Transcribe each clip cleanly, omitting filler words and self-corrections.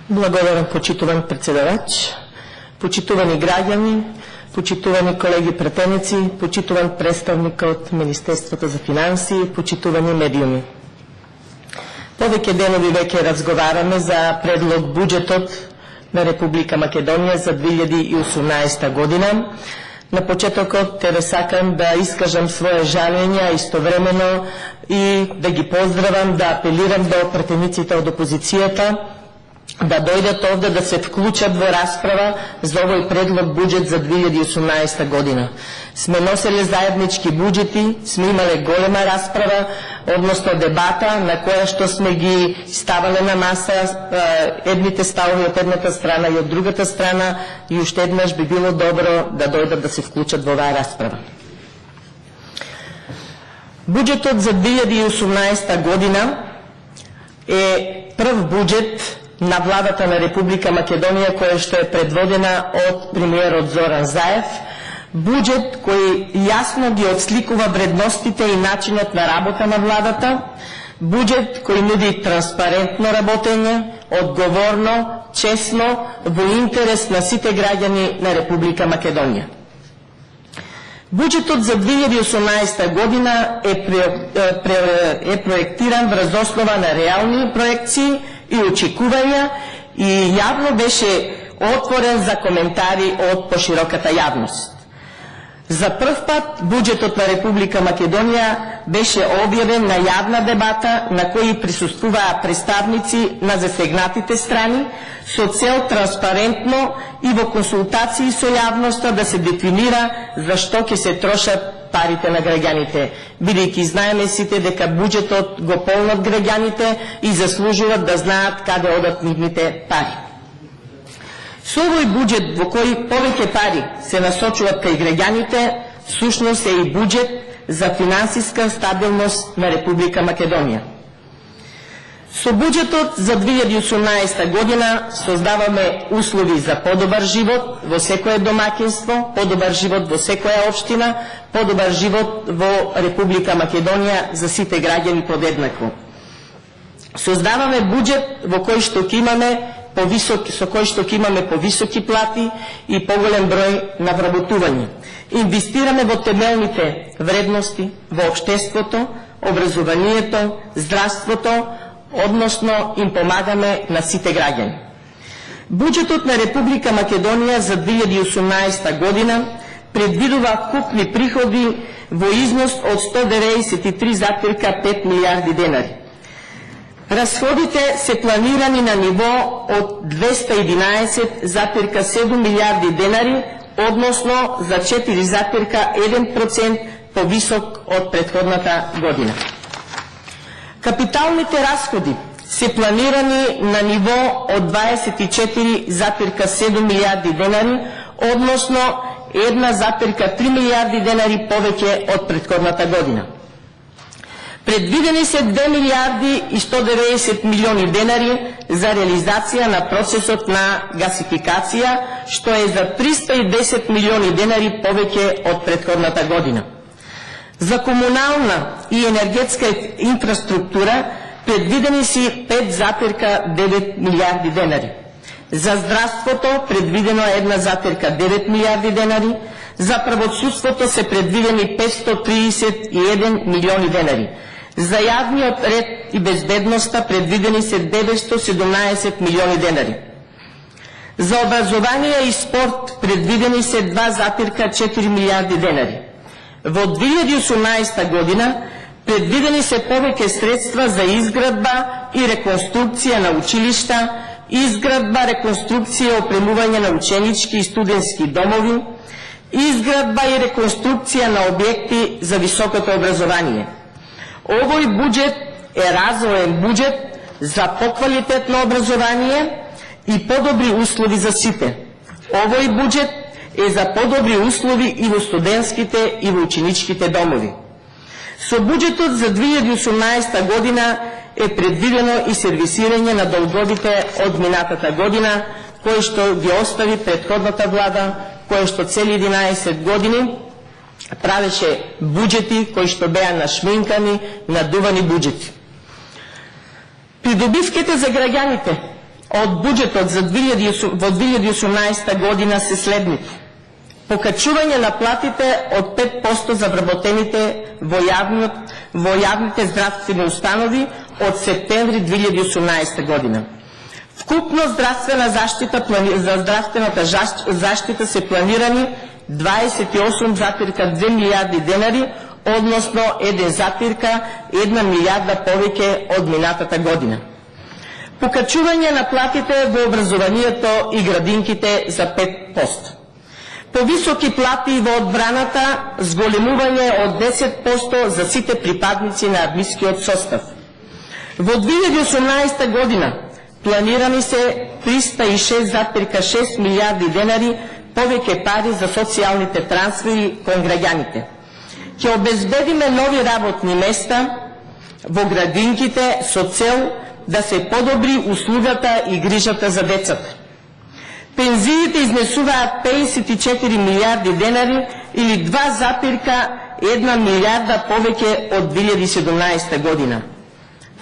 Благодарам, почитуван председавач, почитувани граѓани, почитувани колеги пратеници, почитуван представник од Министерството за финансии, почитувани медиуми. Повеќе денови веќе разговараме за предлог буџетот на Република Македонија за 2018 година. На почетокот сакам да искажам своje жалење, истовремено и да ги поздравам, да апелирам до пратениците од опозицијата да дојдат овде да се вклучат во расправа за овој предлог буџет за 2018 година. Сме носеле заеднички буџети, сме имале голема расправа, односно дебата на која што сме ги ставале на маса едните ставови од едната страна и од другата страна, и уште еднаш би било добро да дојдат да се вклучат во оваа расправа. Буџетот за 2018 година е прв буџет на владата на Република Македонија, која што е предводена од премиерот Зоран Заев, буџет кој јасно ги отсликува вредностите и начинот на работа на владата, буџет кој нуди транспарентно работење, одговорно, честно, во интерес на сите граѓани на Република Македонија. Буџетот за 2018 година е проектиран врз основа на реални проекции и очекувања и јавно беше отворен за коментари од пошироката јавност. За прв пат буџетот на Република Македонија беше објавен на јавна дебата на кои присуствуваа представници на засегнатите страни со цел транспарентно и во консултации со јавноста да се дефинира за што ќе се трошат парите на граѓаните, бидејќи знаеме сите дека буџетот го полнат граѓаните и заслужуват да знаат каде одат нивните пари. Со овој буџет во кој повеќе пари се насочуваат кај граѓаните, всушност е и буџет за финансиска стабилност на Република Македонија. Со буџетот за 2018 година создаваме услови за подобар живот во секое домаќинство, подобар живот во секоја општина, подобар живот во Република Македонија за сите граѓани подеднакво. Создаваме буџет во кој што ќе имаме повисоки плати и поголем број на вработување. Инвестираме во темелните вредности во општеството, образованието, здравството, односно им помагаме на сите граѓани. Буџетот на Република Македонија за 2018 година предвидува вкупни приходи во износ од 193,5 милиарди денари. Расходите се планирани на ниво од 211,7 милиарди денари, односно за 4,1% повисок од претходната година. Капиталните расходи се планирани на ниво од 24,7 милиарди денари, односно 1,3 милиарди денари повеќе од претходната година. Предвидени се 2 милиарди и 190 милиони денари за реализација на процесот на гасификација, што е за 310 милиони денари повеќе од претходната година. За комунална и енергетска инфраструктура предвидени си 5,9 милиарди денари. За здравството предвидено 1,9 милиарди денари. За правосудството се предвидени 531 милиони денари. За јавниот ред и безбедноста предвидени се 917 милиони денари. За образование и спорт предвидени се 2,4 милиарди денари. Во 2018 година предвидени се повеќе средства за изградба и реконструкција на училишта, изградба, реконструкција и опремување на ученички и студентски домови, изградба и реконструкција на објекти за високото образование. Овој буџет е развоен буџет за поквалитетно образование и подобри услови за сите. Овој буџет е за подобри услови и во студентските и во ученичките домови. Со буџетот за 2018 година е предвидено и сервисирање на долговите од минатата година, кој што ги остави претходната влада, кој што цели 11 години правеше буџети кои што беа нашминкани, надувани буџети. Придобивките за граѓаните од буџетот за 2018 година се следните: покачување на платите од 5% за вработените во јавните здравствени установи од септември 2018 година. Вкупно за здравствената заштита се планирани 28,2 милиарди денари, односно 1,1 милиарда повеќе од минатата година. Покачување на платите во образованието и градинките за 5%. Повисоки плати во одбраната, зголемување од 10% за сите припадници на армискиот состав. Во 2018 година планирани се 306,6 милиарди денари повеќе пари за социјалните трансфери кон граѓаните. Ќе обезбедиме нови работни места во градинките со цел да се подобри услугата и грижата за децата. Пензиите изнесуваат 54 милиарди денари или 2,1 милиарда повеќе од 2017 година.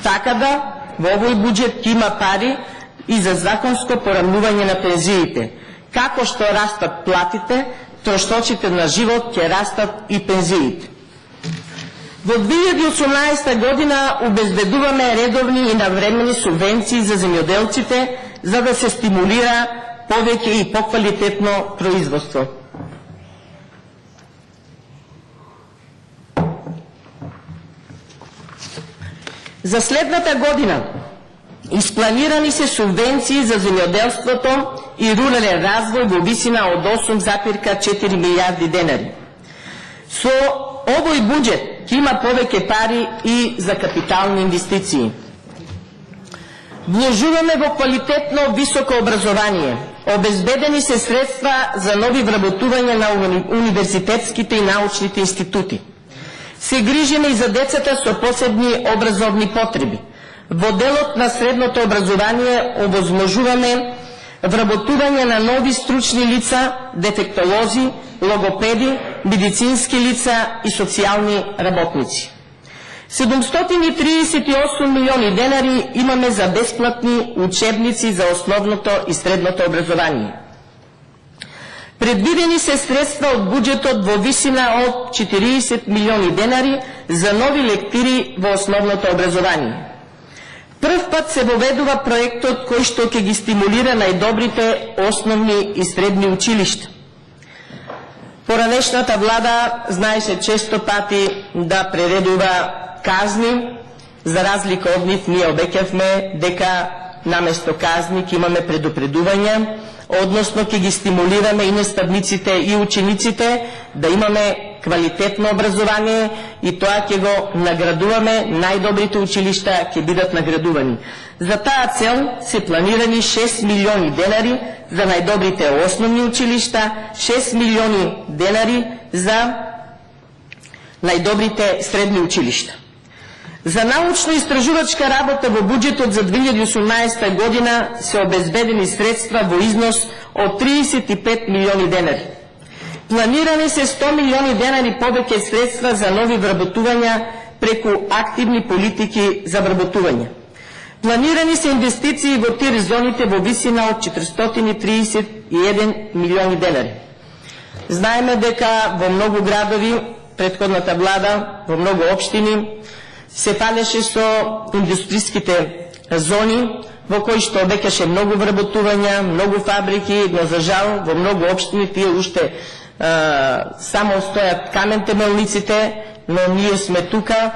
Така да, во овој буџет има пари и за законско порамнување на пензиите. Како што растат платите, трошоците на живот ќе растат и пензиите. Во 2018 година обезбедуваме редовни и навремени субвенции за земјоделците, за да се стимулира повеќе и поквалитетно производство. За следната година испланирани се субвенции за земјоделството и рурален развој во висина од 8,4 милиарди денари. Со овој буџет ќе има повеќе пари и за капитални инвестиции. Вложуваме во квалитетно високо образование. Обезбедени се средства за нови вработувања на универзитетските и научните институти. Се грижиме и за децата со посебни образовни потреби. Во делот на средното образование овозможуваме вработување на нови стручни лица, дефектолози, логопеди, медицински лица и социјални работници. 738 милиони денари имаме за бесплатни учебници за основното и средното образование. Предвидени се средства од буџетот во висина од 40 милиони денари за нови лектири во основното образование. Прв пат се воведува проектот кој што ќе ги стимулира најдобрите основни и средни училишта. Поранешната влада знаеше често пати да прередува казни, за разлика од нив ние обеќавме дека наместо казни ќе имаме предупредување, односно ќе ги стимулираме и наставниците и учениците да имаме квалитетно образование и тоа ќе го наградуваме, најдобрите училишта ќе бидат наградувани. За таа цел се планирани 6 милиони денари за најдобрите основни училишта, 6 милиони денари за најдобрите средни училишта. За научно-истражувачка работа во буџетот за 2018 година се обезбедени средства во износ од 35 милиони денари. Планирани се 100 милиони денари повеќе средства за нови вработувања преку активни политики за вработување. Планирани се инвестиции во тир зоните во висина од 431 милиони денари. Знаеме дека во многу градови претходната влада, во многу општини, се фалеше со индустријските зони, во кои што обекаше многу вработувања, многу фабрики, но за жал во многу општини тие уште само стојат камен темелниците, но ние сме тука,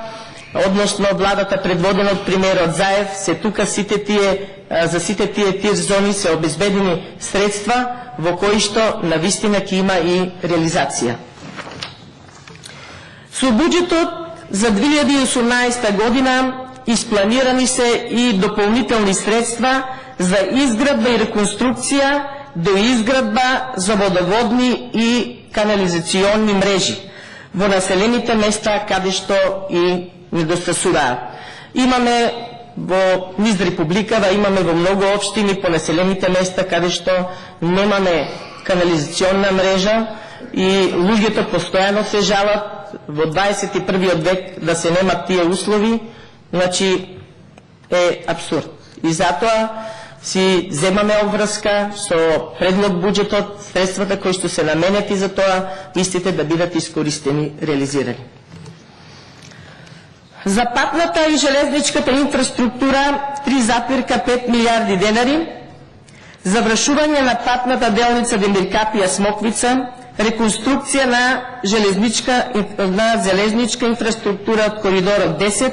односно владата предводена од премиерот Заев, се тука за сите тие тир зони се обезбедени средства во кои што навистина ќе има и реализација. Со буџетот за 2018 година испланирани се и дополнителни средства за изградба и реконструкција до изградба за водоводни и канализационни мрежи во населените места каде што и недостасуваат. Имаме во низ републикава, имаме во многу општини по населените места каде што немаме канализационна мрежа и луѓето постојано се жалат во 21. век да се немат тие услови, значи е абсурд. И затоа си земаме обврска со предлог буџетот, средствата кои што се наменети за тоа, истите да бидат искористени, реализирани. За патната и железничката инфраструктура 3,5 милиарди денари, завршување на патната делница Демиркапија Смоквица, реконструкција на железничка инфраструктура од коридорот 10,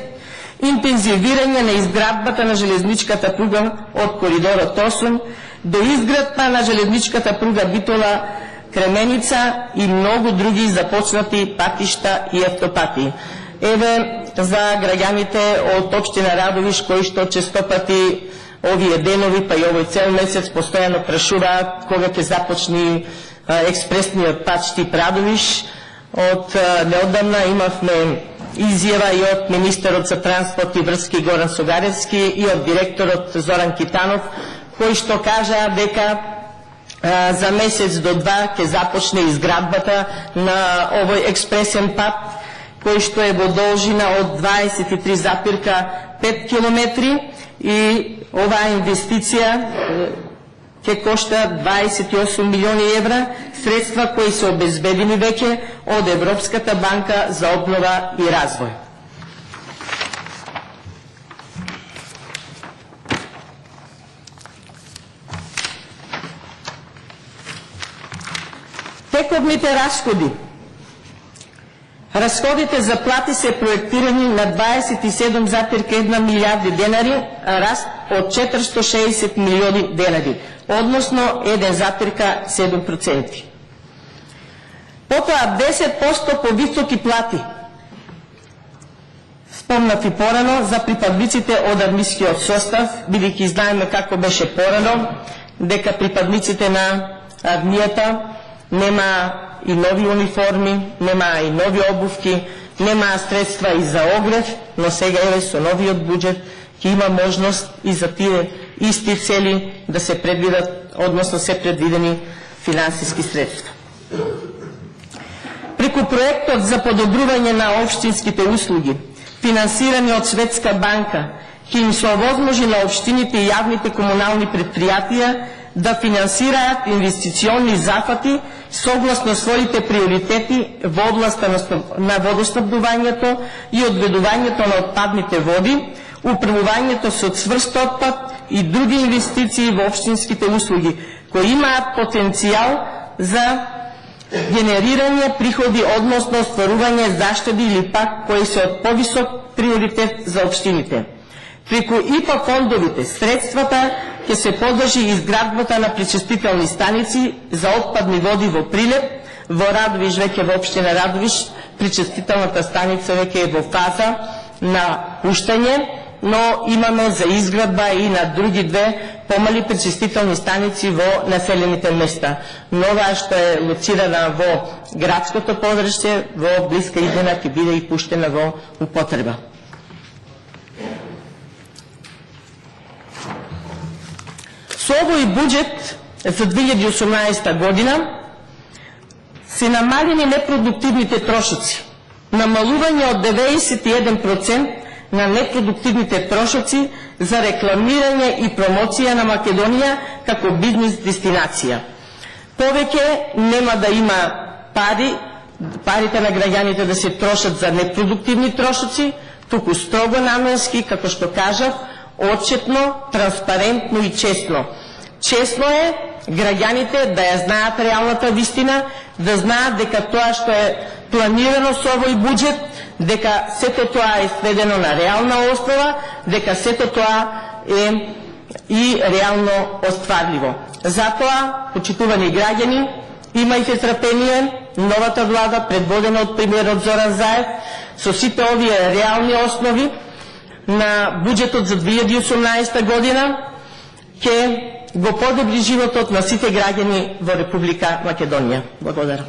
интензивирање на изградбата на железничката пруга од коридорот 8, до изградба на железничката пруга Битола Кременица и многу други започнати патишта и автопати. Еве за граѓаните од општина Радовиш кои што честопати овие денови, па и овој цел месец постојано прашуваат кога ќе започни експресниот пат Штип-Радовиш. Од неодамна имавме изјава и од министерот за транспорт и врски Горан Согаревски и од директорот Зоран Китанов, кои што кажа дека за месец до два ќе започне изградбата на овој експресен пат, кој што е во должина од 23,5 километри, и оваа инвестиција ќе кошта 28 милиони евра, средства кои се обезбедени веќе од Европската банка за обнова и развој. Тековните расходи. Расходите за плати се проектирани на 27,1 милиарди денари, раст од 460 милиони денари, односно 1,7%. Потоа 10% повисоки плати. Спомнав и порано за припадниците од армискиот состав, бидејќи знаеме како беше порано, дека припадниците на армијата нема и нови униформи, нема и нови обувки, нема средства и за огрев, но сега еве со новиот буџет ќе има можност и за тие исти цели да се предвидат, односно се предвидени финансиски средства. Преку проектот за подобрување на општинските услуги, финансирани од Светска банка, ќе им се овозможи на општините и јавните комунални предпријатија да финансираат инвестиционни зафати согласно своите приоритети во областа на водоснабдувањето и одведувањето на отпадните води, управувањето со цврст отпад и други инвестиции во општинските услуги, кои имаат потенцијал за генерирање приходи, односно остварување заштеди или пак кои се од повисок приоритет за општините. Преку ИПА фондовите средствата ќе се подржи изградбата на пречистителни станици за отпадни води во Прилеп, во Радовиш, веќе во општина Радовиш, пречистителната станица веќе е во фаза на пуштање, но имаме за изградба и на други две помали пречистителни станици во населените места. Нова што е лоцирана во градското подршје, во блиска иднина ќе биде и пуштена во употреба. Со овој буџет за 2018 година се намалени непродуктивните трошоци. Намалување од 91% на непродуктивните трошоци за рекламирање и промоција на Македонија како бизнес дестинација. Повеќе нема да има парите на граѓаните да се трошат за непродуктивни трошоци, туку строго наменски, како што кажав, отчетно, транспарентно и честно. Честно е граѓаните да ја знаат реалната вистина, да знаат дека тоа што е планирано со овој буџет, дека сето тоа е сведено на реална основа, дека сето тоа е и реално остварливо. Затоа, почитувани граѓани, имајте трпение, новата влада, предводена од премиерот Зоран Заев, со сите овие реални основи на буџетот за 2018 година, ќе го подобри животот на сите граѓани во Република Македонија. Благодарам.